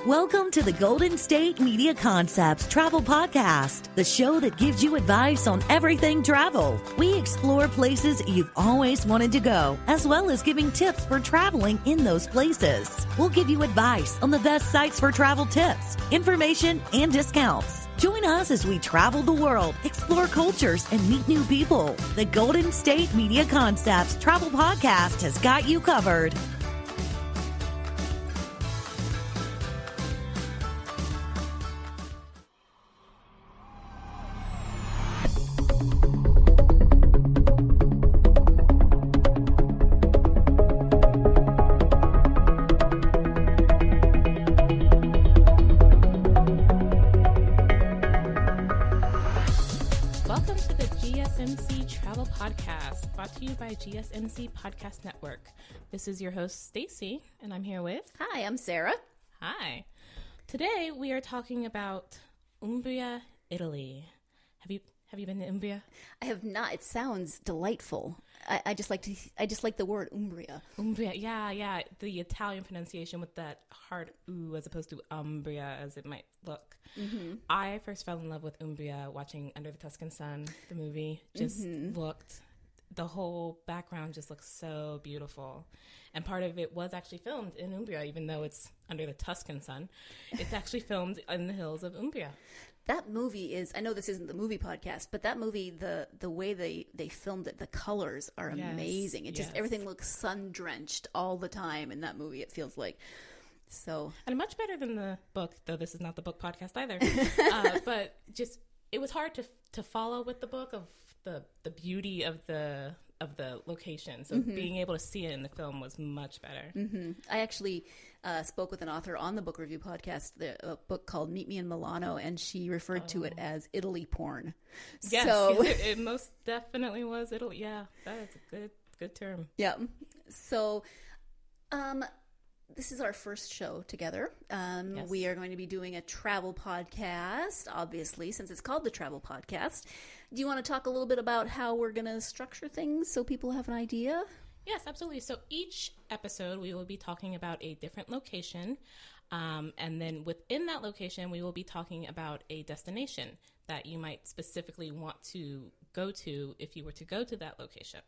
Welcome to the Golden State Media Concepts Travel Podcast, the show that gives you advice on everything travel. We explore places you've always wanted to go, as well as giving tips for traveling in those places. We'll give you advice on the best sites for travel tips, information, and discounts. Join us as we travel the world, explore cultures, and meet new people. The Golden State Media Concepts Travel Podcast has got you covered. By GSMC Podcast Network. This is your host, Stacy, and I'm here with... Hi, I'm Sarah. Hi. Today, we are talking about Umbria, Italy. Have you been to Umbria? I have not. It sounds delightful. I just like the word Umbria. Umbria, yeah. The Italian pronunciation with that hard oo as opposed to Umbria as it might look. Mm-hmm. I first fell in love with Umbria watching Under the Tuscan Sun, the movie. The whole background just looks so beautiful. And part of it was actually filmed in Umbria, even though it's under the Tuscan sun. It's actually filmed in the hills of Umbria. That movie is, I know this isn't the movie podcast, but that movie, the way they filmed it, the colors are amazing. It just, everything looks sun-drenched all the time in that movie, it feels like. So, and much better than the book, though this is not the book podcast either. But just, it was hard to follow with the book of the beauty of the location. So being able to see it in the film was much better. Mm-hmm. I actually spoke with an author on the book review podcast, a book called Meet Me in Milano, and she referred to it as Italy porn. Yes, so, it most definitely was Italy. Yeah, that is a good term. Yeah. So, this is our first show together. Yes. We are going to be doing a travel podcast, obviously, since it's called the Travel Podcast. Do you want to talk a little bit about how we're going to structure things so people have an idea? Yes, absolutely. So each episode, we will be talking about a different location. And then within that location, we will be talking about a destination that you might specifically want to go to if you were to go to that location.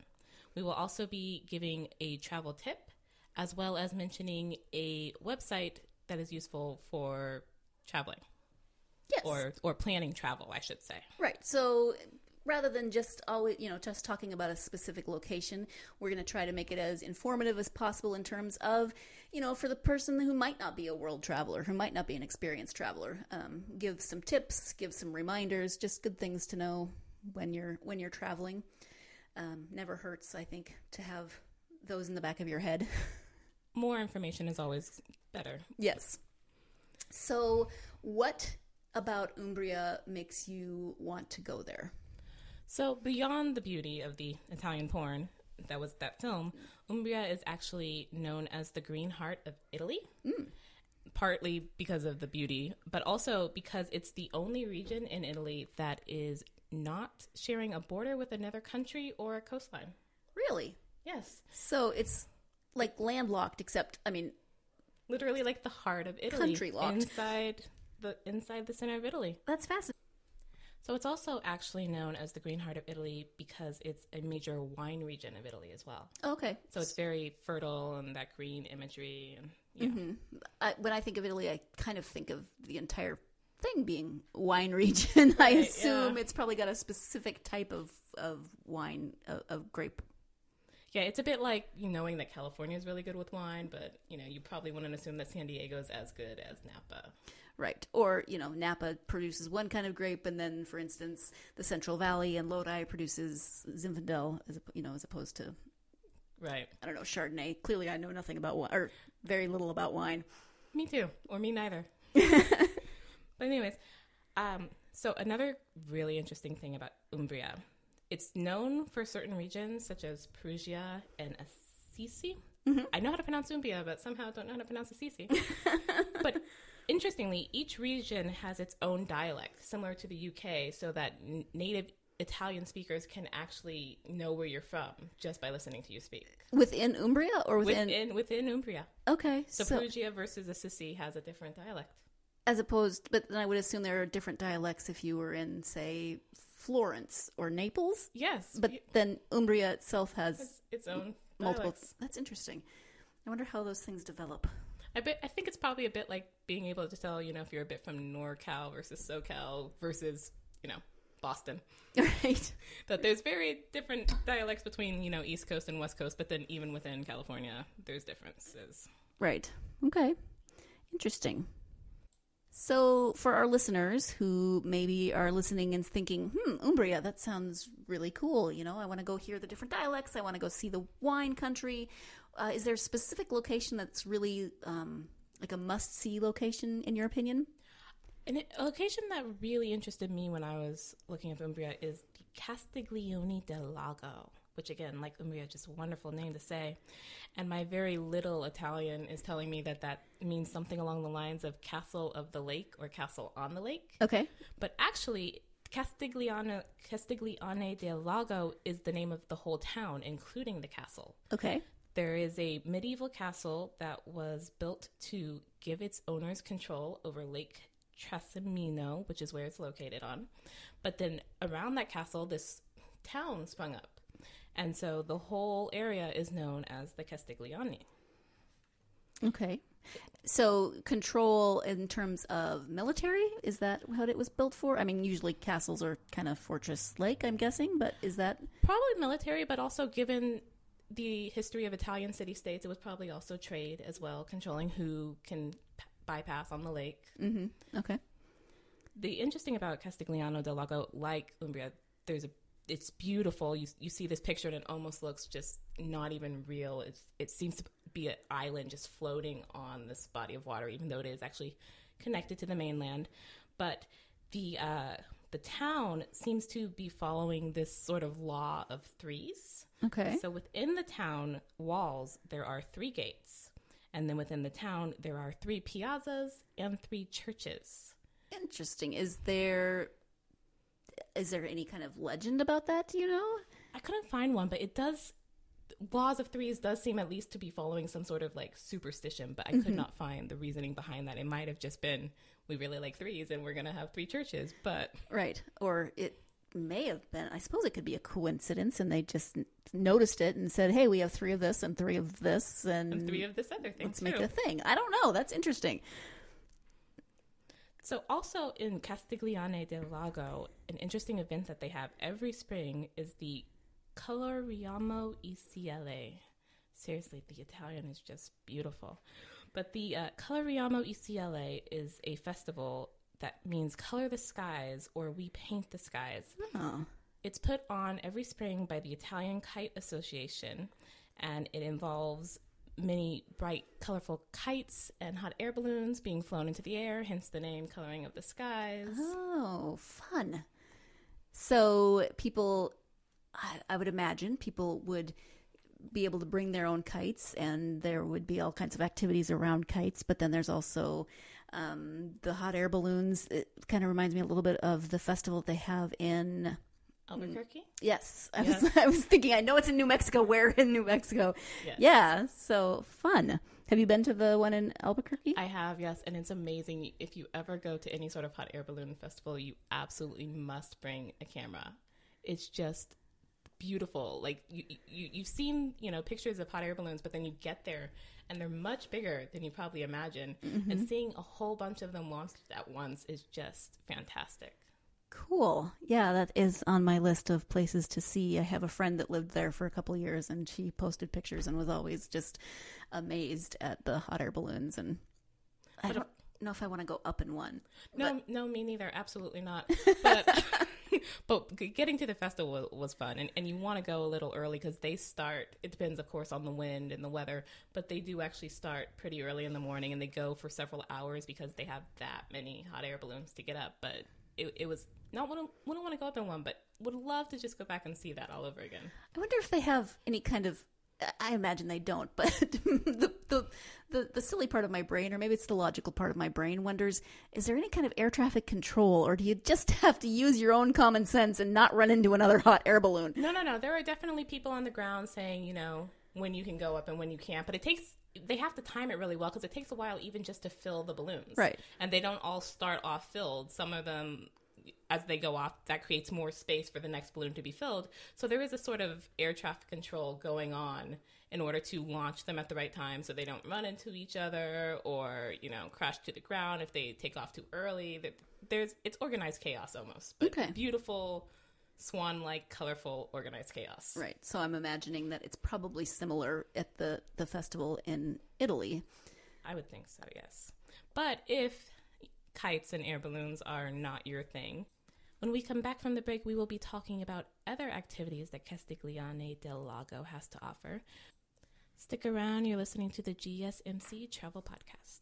We will also be giving a travel tip, as well as mentioning a website that is useful for traveling. Yes. Or planning travel, I should say. Right. So rather than just always, just talking about a specific location, we're going to try to make it as informative as possible in terms of, for the person who might not be a world traveler, who might not be an experienced traveler. Give some tips, give some reminders, just good things to know when you're traveling. Never hurts, I think, to have those in the back of your head. More information is always better. Yes. So what about Umbria makes you want to go there? So beyond the beauty of the Italian porn that was that film, Umbria is actually known as the Green Heart of Italy, partly because of the beauty, but also because it's the only region in Italy that is not sharing a border with another country or a coastline. Really? Yes. So it's like landlocked, except, literally like the heart of Italy. Country locked. Inside the center of Italy. That's fascinating. So it's also actually known as the Green Heart of Italy because it's a major wine region of Italy as well. Okay. So it's very fertile and that green imagery. And when I think of Italy, I kind of think of the entire thing being wine region. Right, I assume it's probably got a specific type of wine, of grape. Yeah, it's a bit like knowing that California is really good with wine, but you probably wouldn't assume that San Diego is as good as Napa. Right. Or, Napa produces one kind of grape, and then, for instance, the Central Valley and Lodi produces Zinfandel, as opposed to, right. I don't know, Chardonnay. Clearly, I know nothing about wine, or very little about wine. Me too, or me neither. But anyways, so another really interesting thing about Umbria, it's known for certain regions such as Perugia and Assisi. Mm-hmm. I know how to pronounce Umbria, but somehow don't know how to pronounce Assisi. But interestingly, each region has its own dialect, similar to the UK, so that native Italian speakers can actually know where you're from just by listening to you speak. Within Umbria or within Umbria? Okay. So Perugia versus Assisi has a different dialect. As opposed, but then I would assume there are different dialects if you were in, say, Florence or Naples? Yes. But then Umbria itself has its own multiple. dialects. That's interesting. I wonder how those things develop. I think it's probably a bit like being able to tell, if you're a bit from NorCal versus SoCal versus, Boston. Right. That there's very different dialects between, East Coast and West Coast, but then even within California, there's differences. Right. Okay. Interesting. So for our listeners who maybe are listening and thinking, Umbria, that sounds really cool. I want to go hear the different dialects. I want to go see the wine country. Is there a specific location that's really like a must-see location, in your opinion? A location that really interested me when I was looking at Umbria is the Castiglione del Lago, which again, like Umbria, just a wonderful name to say. And my very little Italian is telling me that means something along the lines of Castle of the Lake or Castle on the Lake. Okay. But actually, Castiglione del Lago is the name of the whole town, including the castle. Okay. There is a medieval castle that was built to give its owners control over Lake Trasimeno, which is where it's located on. But then around that castle, this town sprung up. And so the whole area is known as the Castiglione. Okay. So control in terms of military, is that what it was built for? I mean, usually castles are kind of fortress-like, I'm guessing, but is that... Probably military, but also given the history of Italian city-states, it was probably also trade as well, controlling who can bypass on the lake. Mm-hmm. Okay. The interesting about Castiglione del Lago, like Umbria, it's beautiful. You see this picture and it almost looks just not even real. It seems to be an island just floating on this body of water, even though it is actually connected to the mainland. But the town seems to be following this sort of law of threes. Okay. So within the town walls, there are 3 gates. And then within the town, there are 3 piazzas and 3 churches. Interesting. Is there any kind of legend about that? Do you know? I couldn't find one, but it does. Laws of threes does seem at least to be following some sort of like superstition, but I could not find the reasoning behind that. It might have just been, we really like threes and we're going to have 3 churches, but. Right. Or it may have been, I suppose it could be a coincidence and they just noticed it and said, hey, we have 3 of this and 3 of this and 3 of this other thing. Let's make a thing. I don't know. That's interesting. So also in Castiglione del Lago, an interesting event that they have every spring is the Coloriamo ICLA. Seriously, the Italian is just beautiful. But the Coloriamo ICLA is a festival that means color the skies or we paint the skies. Oh. It's put on every spring by the Italian Kite Association, and it involves many bright, colorful kites and hot air balloons being flown into the air, hence the name Coloring of the Skies. Oh, fun. So people, I would imagine people would be able to bring their own kites and there would be all kinds of activities around kites, but then there's also the hot air balloons. It kind of reminds me a little bit of the festival they have in... Albuquerque? Yes. I was thinking, I know it's in New Mexico. Where in New Mexico? Yes. Yeah, so fun. Have you been to the one in Albuquerque? I have, yes, and it's amazing. If you ever go to any sort of hot air balloon festival, you absolutely must bring a camera. It's just beautiful. Like, you've seen, pictures of hot air balloons, but then you get there, and they're much bigger than you probably imagine. Mm-hmm. And seeing a whole bunch of them launched at once is just fantastic. Cool. Yeah, that is on my list of places to see. I have a friend that lived there for a couple of years, and she posted pictures and was always just amazed at the hot air balloons. And I don't know if I want to go up in one. No, me neither. Absolutely not. But but getting to the festival was fun, and you want to go a little early because they start. It depends, of course, on the wind and the weather, but they do actually start pretty early in the morning, and they go for several hours because they have that many hot air balloons to get up. But it was not wouldn't want to go up in one, but would love to just go back and see that all over again. I wonder if they have any kind of, I imagine they don't, but the the silly part of my brain, or maybe it's the logical part of my brain, wonders, is there any kind of air traffic control, or do you just have to use your own common sense and not run into another hot air balloon? No. There are definitely people on the ground saying, when you can go up and when you can't. But they have to time it really well because it takes a while even just to fill the balloons. Right. And they don't all start off filled. Some of them, as they go off, that creates more space for the next balloon to be filled. So there is a sort of air traffic control going on in order to launch them at the right time so they don't run into each other or, crash to the ground if they take off too early. It's organized chaos almost. But okay. Beautiful, swan-like, colorful, organized chaos. Right. So I'm imagining that it's probably similar at the festival in Italy. I would think so, yes. But if kites and air balloons are not your thing, when we come back from the break, we will be talking about other activities that Castiglione del Lago has to offer. Stick around. You're listening to the GSMC Travel Podcast.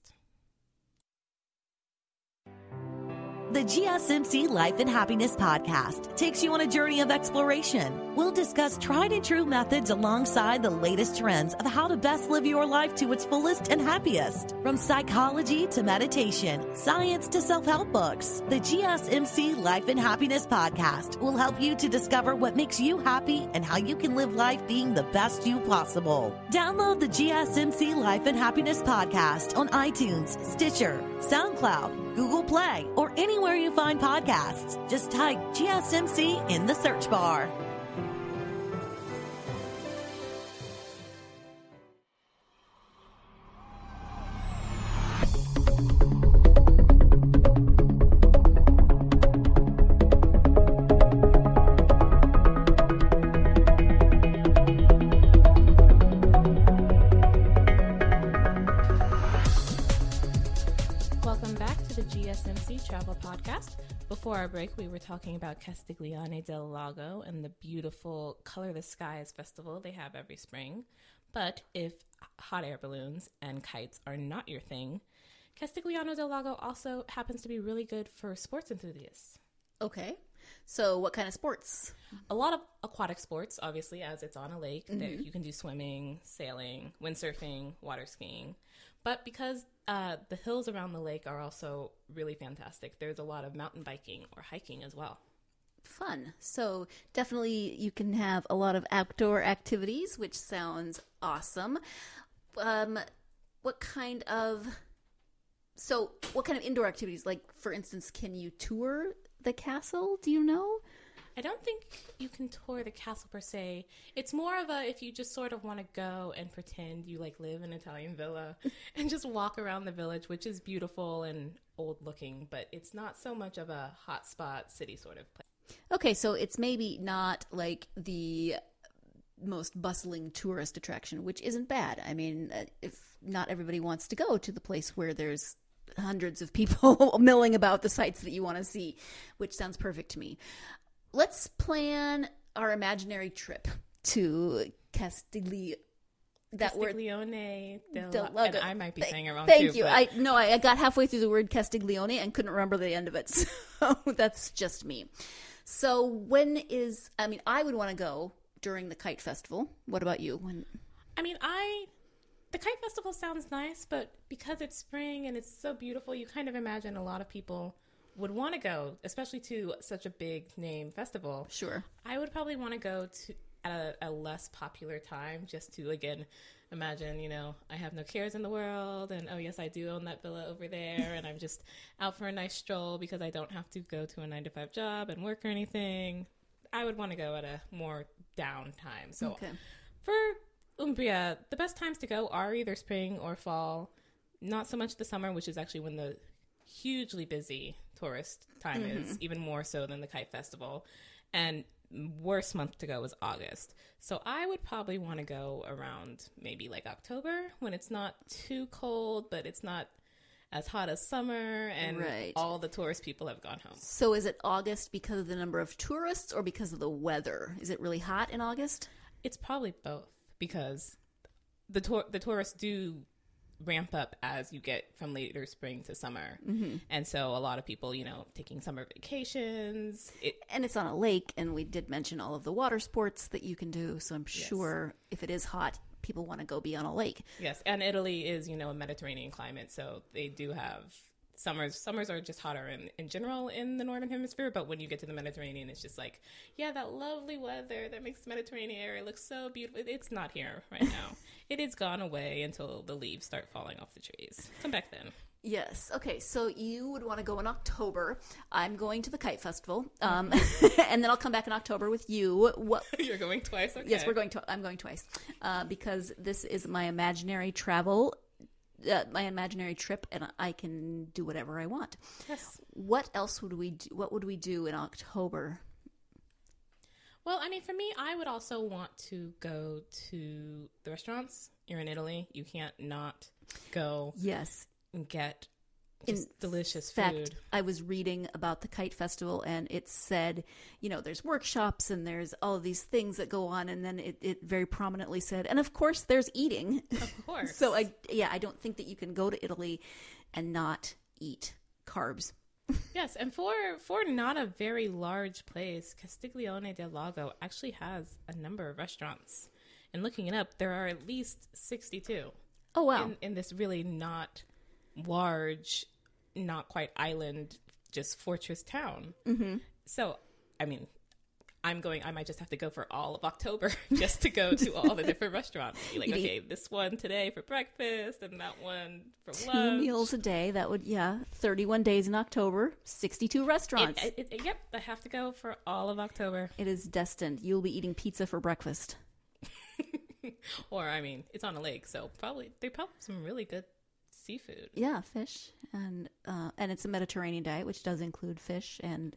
The GSMC Life and Happiness Podcast takes you on a journey of exploration. We'll discuss tried and true methods alongside the latest trends of how to best live your life to its fullest and happiest. From psychology to meditation, science to self-help books, the GSMC Life and Happiness Podcast will help you to discover what makes you happy and how you can live life being the best you possible. Download the GSMC Life and Happiness Podcast on iTunes, Stitcher, SoundCloud, Google Play, or anywhere you find podcasts. Just type GSMC in the search bar. Before our break, we were talking about Castiglione del Lago and the beautiful Color the Skies festival they have every spring. But if hot air balloons and kites are not your thing, Castiglione del Lago also happens to be really good for sports enthusiasts. Okay. So what kind of sports? A lot of aquatic sports, obviously, as it's on a lake. Mm-hmm. You can do swimming, sailing, windsurfing, water skiing. But because the hills around the lake are also really fantastic, there's a lot of mountain biking or hiking as well. Fun. So definitely you can have a lot of outdoor activities, which sounds awesome. What kind of indoor activities? Like, for instance, can you tour the castle? Do you know? I don't think you can tour the castle per se. It's more of if you just sort of want to go and pretend you live in an Italian villa and just walk around the village, which is beautiful and old looking, but it's not so much of a hotspot city sort of place. Okay, so it's maybe not like the most bustling tourist attraction, which isn't bad. I mean, if not everybody wants to go to the place where there's hundreds of people milling about the sites that you want to see, which sounds perfect to me. Let's plan our imaginary trip to Castiglione del Lago. And I might be saying it wrong Thank too. you. I got halfway through the word Castiglione and couldn't remember the end of it. So that's just me. So I would want to go during the kite festival. What about you? The kite festival sounds nice, but because it's spring and it's so beautiful, you kind of imagine a lot of people would want to go, especially to such a big name festival. Sure. I would probably want to go at a less popular time just to, again, imagine, I have no cares in the world and, oh, yes, I do own that villa over there and I'm just out for a nice stroll because I don't have to go to a 9-to-5 job and work or anything. I would want to go at a more down time. So for Umbria, the best times to go are either spring or fall, not so much the summer, which is actually when the hugely busy tourist time is, even more so than the kite festival, and worst month to go is August. So I would probably want to go around maybe October when it's not too cold, but it's not as hot as summer and all the tourist people have gone home. So is it August because of the number of tourists or because of the weather? Is it really hot in August? It's probably both because the tourists do ramp up as you get from later spring to summer. Mm-hmm. And so a lot of people, taking summer vacations. And it's on a lake, and we did mention all of the water sports that you can do. So I'm sure if it is hot, people want to go be on a lake. Yes, and Italy is, a Mediterranean climate, so they do have summers are just hotter in general in the Northern Hemisphere, but when you get to the Mediterranean, it's just like, yeah, that lovely weather that makes the Mediterranean area look so beautiful. It's not here right now. It has gone away until the leaves start falling off the trees. Come back then. Yes. Okay. So you would want to go in October. I'm going to the kite festival, and then I'll come back in October with you. What? You're going twice? Okay. Yes, I'm going twice because this is my imaginary travel, my imaginary trip, and I can do whatever I want. Yes. What else would we do? What would we do in October? Well, I mean, for me, I would also want to go to the restaurants. You're in Italy. You can't not go. Yes. And get just delicious food. In food. fact, I was reading about the kite festival, and it said, there's workshops and there's all of these things that go on, and then it very prominently said, and of course there's eating. Of course. So I don't think that you can go to Italy and not eat carbs. Yes, and for not a very large place, Castiglione del Lago actually has a number of restaurants. And looking it up, there are at least 62. Oh, wow. In this really not large, not quite island, just fortress town. Mm-hmm. So, I mean, I might just have to go for all of October just to go to all the different restaurants. Be like, okay, this one today for breakfast and that one for lunch. 2 meals a day. That would, 31 days in October, 62 restaurants. Yep, I have to go for all of October. It is destined. You'll be eating pizza for breakfast. Or, I mean, it's on a lake, so they probably have some really good seafood. Yeah, fish, and it's a Mediterranean diet, which does include fish and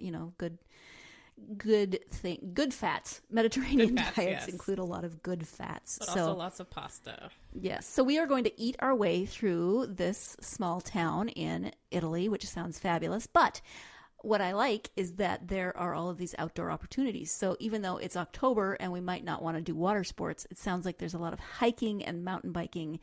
good fats. Mediterranean diets include a lot of good fats, but also lots of pasta. Yes, so we are going to eat our way through this small town in Italy, which sounds fabulous. But what I like is that there are all of these outdoor opportunities. So even though it's October and we might not want to do water sports, it sounds like there's a lot of hiking and mountain biking.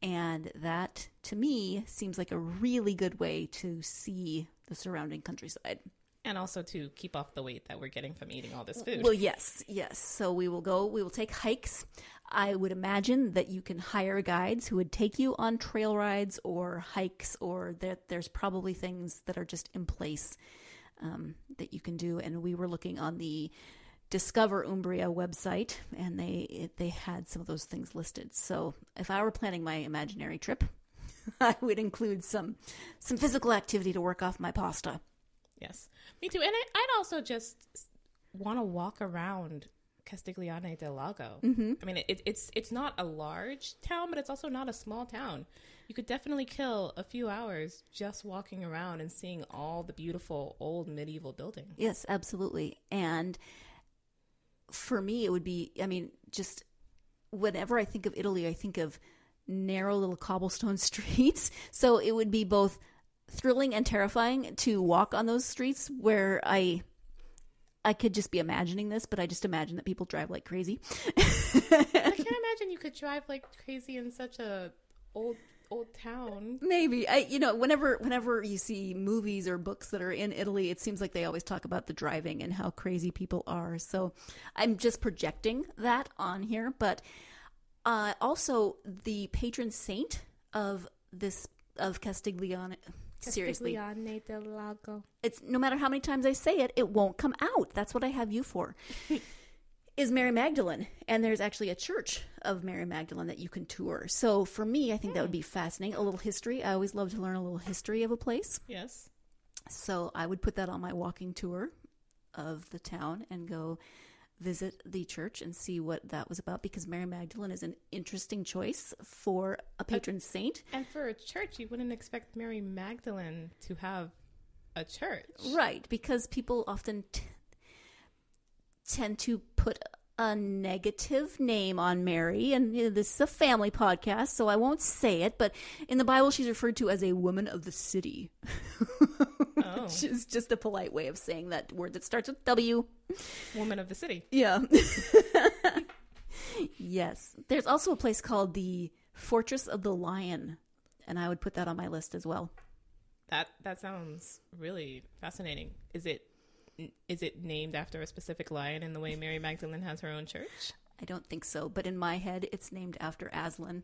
And that, to me, seems like a really good way to see the surrounding countryside. And also to keep off the weight that we're getting from eating all this food. Well, yes. So we will take hikes. I would imagine that you can hire guides who would take you on trail rides or hikes, or that there's probably things that are just in place that you can do. And we were looking on the Discover Umbria website, and they had some of those things listed. So if I were planning my imaginary trip, I would include some physical activity to work off my pasta. Yes, me too. And I'd also just want to walk around Castiglione del Lago. Mm-hmm. I mean, it's not a large town, but it's also not a small town. You could definitely kill a few hours just walking around and seeing all the beautiful old medieval buildings. Yes, absolutely. And for me, it would be, just whenever I think of Italy, I think of narrow little cobblestone streets. So it would be both thrilling and terrifying to walk on those streets where I could just be imagining this, but I just imagine that people drive like crazy. I can't imagine you could drive like crazy in such a old town. Maybe. Whenever you see movies or books that are in Italy, it seems like they always talk about the driving and how crazy people are. So I'm just projecting that on here. But also the patron saint of Castiglione. Seriously. Castiglione del Lago. It's no matter how many times I say it, it won't come out. That's what I have you for. Is Mary Magdalene, and there's actually a church of Mary Magdalene that you can tour. So for me, I think that would be fascinating. A little history. I always love to learn a little history of a place. Yes. So I would put that on my walking tour of the town and go visit the church and see what that was about, because Mary Magdalene is an interesting choice for a patron saint. And for a church, you wouldn't expect Mary Magdalene to have a church. Right, because people often tend to put a negative name on Mary, and this is a family podcast, so I won't say it, but in the Bible she's referred to as a woman of the city. Oh. Which is just a polite way of saying that word that starts with W. Woman of the city. Yeah. Yes. There's also a place called the Fortress of the Lion, and I would put that on my list as well. That sounds really fascinating. Is it named after a specific lion in the way Mary Magdalene has her own church? I don't think so, but in my head, it's named after Aslan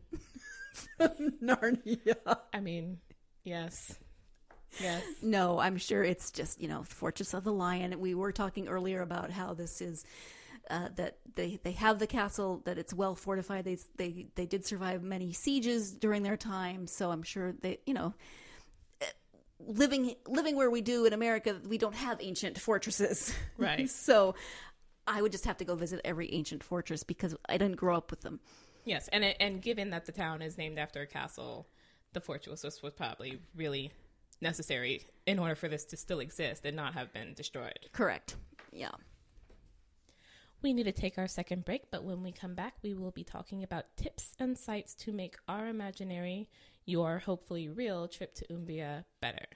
from Narnia. I mean, yes. Yes. No, I'm sure it's just, Fortress of the Lion. We were talking earlier about how this is, that they have the castle, that it's well fortified. They did survive many sieges during their time. So I'm sure they, living where we do in America, we don't have ancient fortresses. Right. So I would just have to go visit every ancient fortress because I didn't grow up with them. Yes. And given that the town is named after a castle, the fortress was probably really necessary in order for this to still exist and not have been destroyed. Correct. Yeah. We need to take our second break, but when we come back, we will be talking about tips and sites to make our imaginary, your hopefully real trip to Umbria better.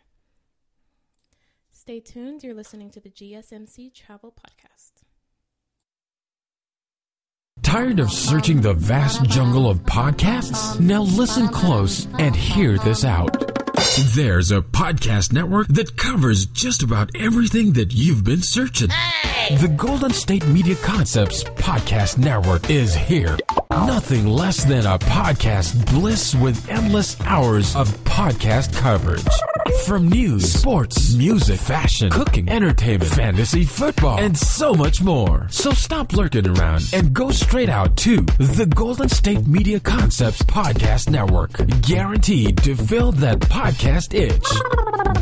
Stay tuned. You're listening to the GSMC Travel Podcast. Tired of searching the vast jungle of podcasts? Now listen close and hear this out. There's a podcast network that covers just about everything that you've been searching. Hey! The Golden State Media Concepts Podcast Network is here. Nothing less than a podcast bliss with endless hours of podcast coverage. From news, sports, music, fashion, cooking, entertainment, fantasy, football, and so much more. So stop lurking around and go straight out to the Golden State Media Concepts Podcast Network. Guaranteed to fill that podcast itch.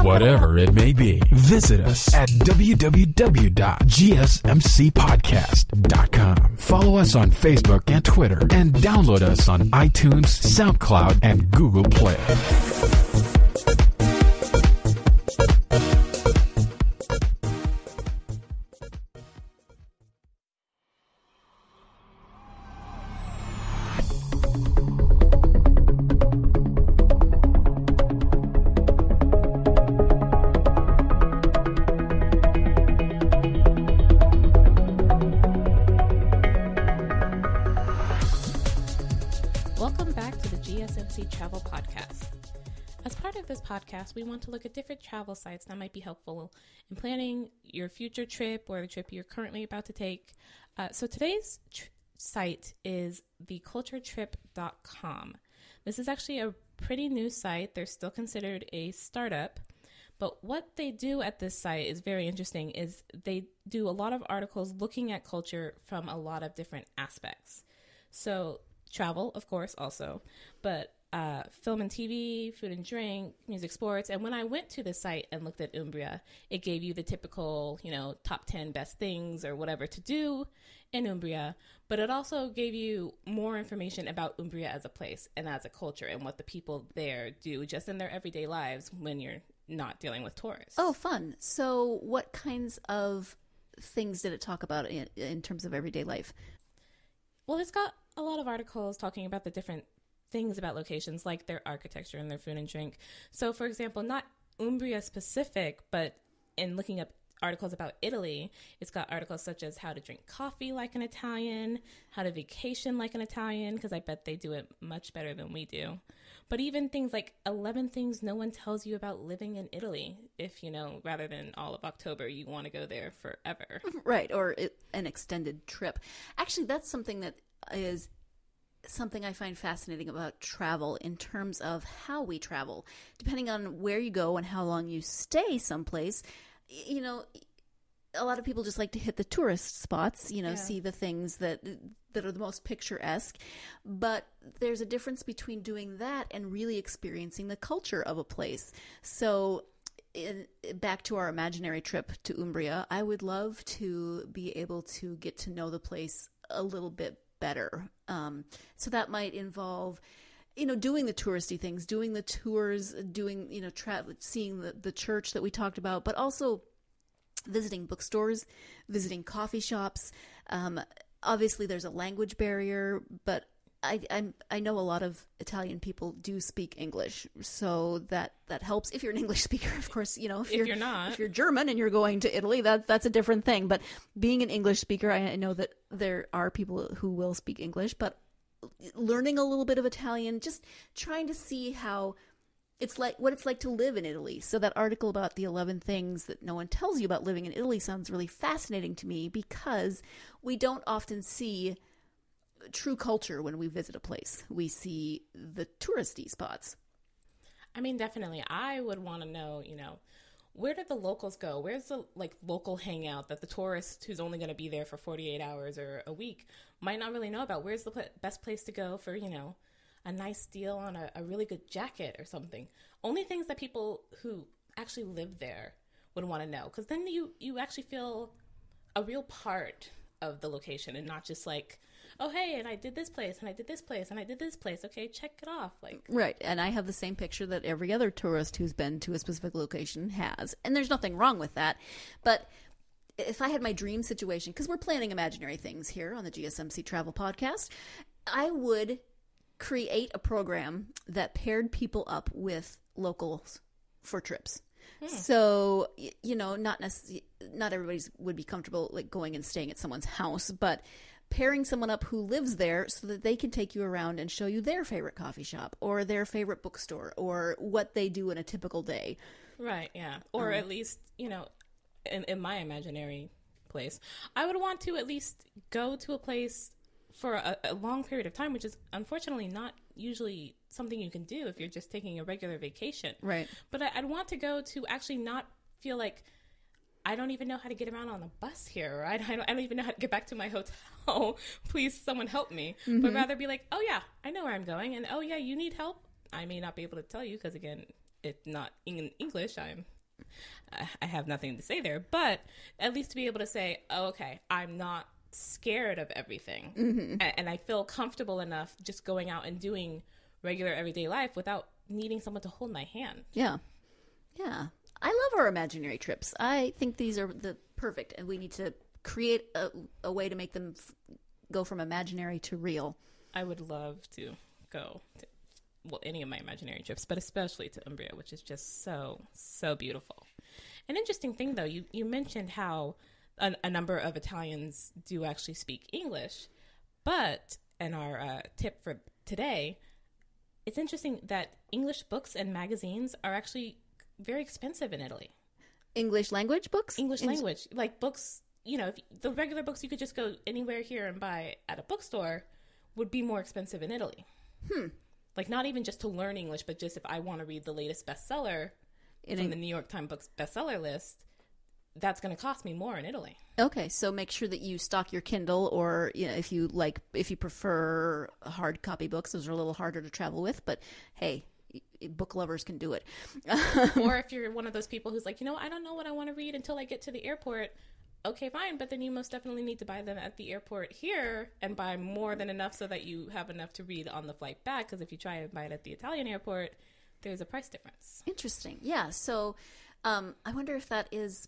Whatever it may be. Visit us at www.gsmcpodcast.com. Follow us on Facebook and Twitter, and download us on iTunes, SoundCloud, and Google Play. Welcome back to the GSMC Travel Podcast. As part of this podcast, we want to look at different travel sites that might be helpful in planning your future trip or the trip you're currently about to take. So today's site is theculturetrip.com. This is actually a pretty new site. They're still considered a startup. But what they do at this site is very interesting, is they do a lot of articles looking at culture from a lot of different aspects. So travel, of course, also, but film and TV, food and drink, music, sports. And when I went to the site and looked at Umbria, it gave you the typical, top 10 best things or whatever to do in Umbria. But it also gave you more information about Umbria as a place and as a culture and what the people there do just in their everyday lives when you're not dealing with tourists. Oh, fun. So what kinds of things did it talk about in terms of everyday life? Well, it's got a lot of articles talking about the different things about locations, like their architecture and their food and drink. So, for example, not Umbria specific, but in looking up articles about Italy, it's got articles such as how to drink coffee like an Italian, how to vacation like an Italian, because I bet they do it much better than we do. But even things like 11 things no one tells you about living in Italy, if, rather than all of October, you want to go there forever. Right, or an extended trip. Actually, that's something that is something I find fascinating about travel in terms of how we travel. Depending on where you go and how long you stay someplace, a lot of people just like to hit the tourist spots, see the things that are the most picturesque. But there's a difference between doing that and really experiencing the culture of a place. So back to our imaginary trip to Umbria, I would love to be able to get to know the place a little bit better. So that might involve, doing the touristy things, doing the tours, doing, seeing the church that we talked about, but also visiting bookstores, visiting coffee shops. Obviously, there's a language barrier, but I know a lot of Italian people do speak English, so that helps. If you're an English speaker, of course, if you're not, if you're German and you're going to Italy, that's a different thing. But being an English speaker, I know that there are people who will speak English, but learning a little bit of Italian, just trying to see how what it's like to live in Italy. So that article about the 11 things that no one tells you about living in Italy sounds really fascinating to me, because we don't often see true culture when we visit a place. We see the touristy spots. I mean, definitely. I would want to know, where did the locals go? Where's the local hangout that the tourist who's only going to be there for 48 hours or a week might not really know about? Where's the best place to go for, a nice deal on a really good jacket or something? Only things that people who actually live there would want to know. Because then you actually feel a real part of the location and not just like, oh, hey, and I did this place, and I did this place, and I did this place. Okay, check it off. Right, and I have the same picture that every other tourist who's been to a specific location has. And there's nothing wrong with that. But if I had my dream situation, because we're planning imaginary things here on the GSMC Travel Podcast, I would create a program that paired people up with locals for trips. So, not everybody would be comfortable going and staying at someone's house, but pairing someone up who lives there so that they can take you around and show you their favorite coffee shop or their favorite bookstore or what they do in a typical day. Right, yeah. Or at least, in my imaginary place, I would want to at least go to a place for a long period of time, which is unfortunately not usually something you can do if you're just taking a regular vacation. Right. But I'd want to go to actually not feel like I don't even know how to get around on a bus here, or I don't even know how to get back to my hotel. Please, someone help me. Mm-hmm. But rather be like, oh, yeah, I know where I'm going. And, oh, yeah, you need help? I may not be able to tell you because, again, it's not in English. I have nothing to say there. But at least to be able to say, oh, okay, I'm not scared of everything. Mm-hmm. And I feel comfortable enough just going out and doing regular everyday life without needing someone to hold my hand. Yeah. Yeah. I love our imaginary trips. I think these are the perfect, and we need to create a way to make them go from imaginary to real. I would love to go to, any of my imaginary trips, but especially to Umbria, which is just so, so beautiful. An interesting thing, though, you mentioned how a number of Italians do actually speak English, but, and our tip for today, it's interesting that English books and magazines are actually very expensive in Italy. English language books? English language. Like books, the regular books you could just go anywhere here and buy at a bookstore would be more expensive in Italy. Like not even just to learn English, but just if I want to read the latest bestseller from the New York Times books bestseller list, that's going to cost me more in Italy. Okay, so make sure that you stock your Kindle, or if you prefer hard copy books, those are a little harder to travel with, but hey, book lovers can do it. Or if you're one of those people who's like, I don't know what I want to read until I get to the airport. Okay, fine. But then you most definitely need to buy them at the airport here and buy more than enough so that you have enough to read on the flight back. Because if you try and buy it at the Italian airport, there's a price difference. Interesting. Yeah. So I wonder if that is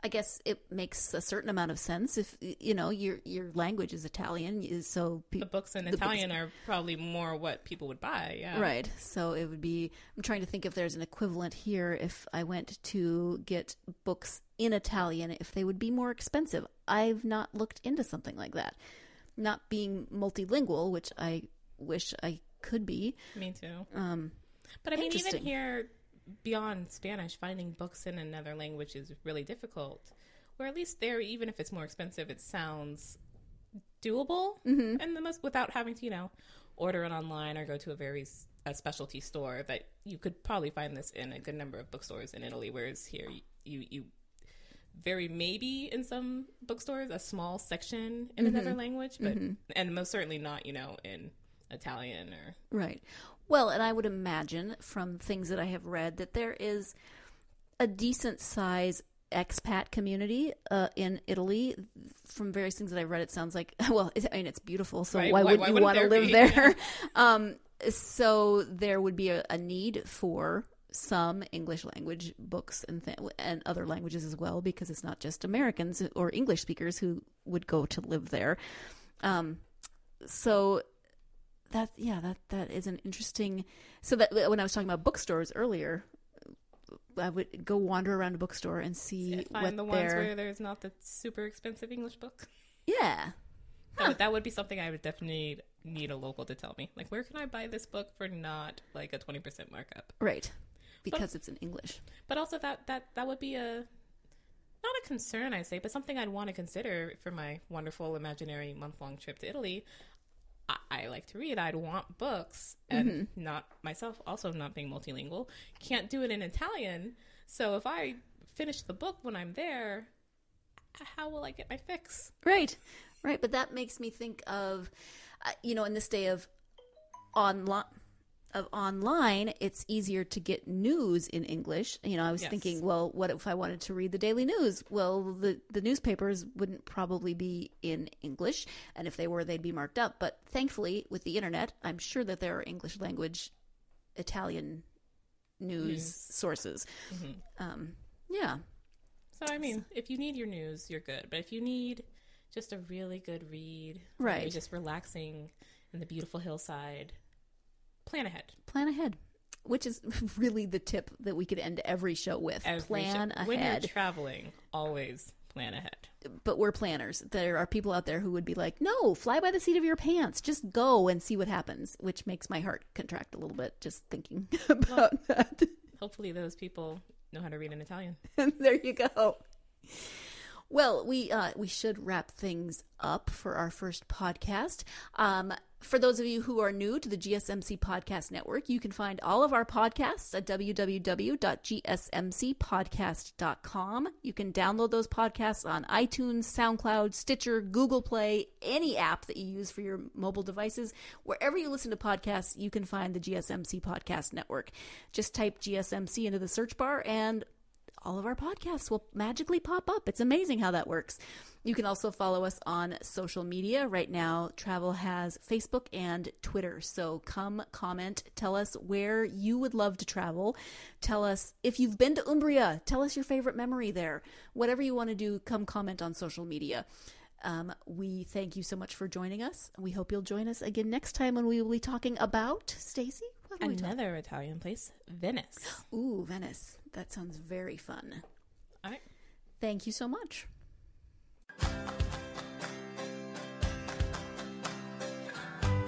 I guess it makes a certain amount of sense if your language is Italian, so the books in Italian are probably more what people would buy. Yeah, right. So it would be. I'm trying to think if there's an equivalent here. If I went to get books in Italian, if they would be more expensive. I've not looked into something like that. Not being multilingual, which I wish I could be. Me too. But I mean, even here, beyond Spanish, finding books in another language is really difficult. Or at least there, even if it's more expensive, it sounds doable, and the most without having to, order it online or go to a specialty store. That you could probably find this in a good number of bookstores in Italy. Whereas here, you very maybe in some bookstores a small section in another language, but and most certainly not in Italian or right. Well, and I would imagine from things that I have read that there is a decent size expat community in Italy. From various things that I've read, it sounds like, well, it's beautiful, so right. why wouldn't you want to live there? Yeah. So there would be a need for some English language books and other languages as well, because it's not just Americans or English speakers who would go to live there. So that is an interesting. So that when I was talking about bookstores earlier, I would go wander around a bookstore and see find the ones where there's not the super expensive English book. Yeah, that would be something I would definitely need a local to tell me. Like, where can I buy this book for not like a 20% markup? Right, because it's in English. But also that would be not not a concern, I say, but something I'd want to consider for my wonderful imaginary month-long trip to Italy. I like to read. I'd want books, and not myself, also not being multilingual, can't do it in Italian. So if I finish the book when I'm there, how will I get my fix? Right. But that makes me think of, in this day of online, it's easier to get news in English. I was thinking, well, what if I wanted to read the daily news? Well, the newspapers wouldn't probably be in English, and if they were, they'd be marked up. But thankfully, with the internet, I'm sure that there are English language Italian news sources. Yeah. So, I mean, if you need your news, you're good. But if you need just a really good read, right, you're just relaxing in the beautiful hillside, plan ahead, which is really the tip that we could end every show with. Plan ahead. When you're traveling, always plan ahead. But we're planners. There are people out there who would be like, no, fly by the seat of your pants. Just go and see what happens, which makes my heart contract a little bit just thinking about that. Hopefully those people know how to read in Italian. There you go. Well, we should wrap things up for our first podcast. For those of you who are new to the GSMC Podcast Network, you can find all of our podcasts at www.gsmcpodcast.com. You can download those podcasts on iTunes, SoundCloud, Stitcher, Google Play, any app that you use for your mobile devices. Wherever you listen to podcasts, you can find the GSMC Podcast Network. Just type GSMC into the search bar and all of our podcasts will magically pop up. It's amazing how that works. You can also follow us on social media. Right now, Travel has Facebook and Twitter. So come comment. Tell us where you would love to travel. Tell us if you've been to Umbria. Tell us your favorite memory there. Whatever you want to do, come comment on social media. We thank you so much for joining us. We hope you'll join us again next time when we will be talking about, Stacy? Another Italian place, Venice. Ooh, Venice. That sounds very fun. All right. Thank you so much.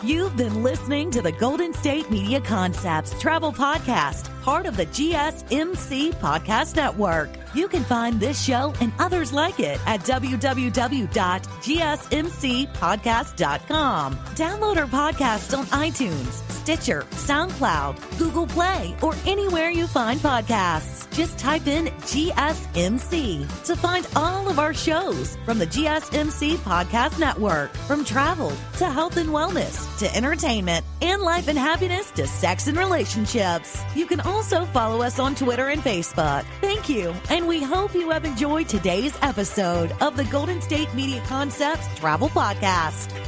You've been listening to the Golden State Media Concepts Travel Podcast, part of the GSMC Podcast Network. You can find this show and others like it at www.gsmcpodcast.com. Download our podcast on iTunes, Stitcher, SoundCloud, Google Play, or anywhere you find podcasts. Just type in GSMC to find all of our shows from the GSMC Podcast Network. From travel to health and wellness to entertainment and life and happiness to sex and relationships. You can also follow us on Twitter and Facebook. Thank you, and we hope you have enjoyed today's episode of the Golden State Media Concepts Travel Podcast.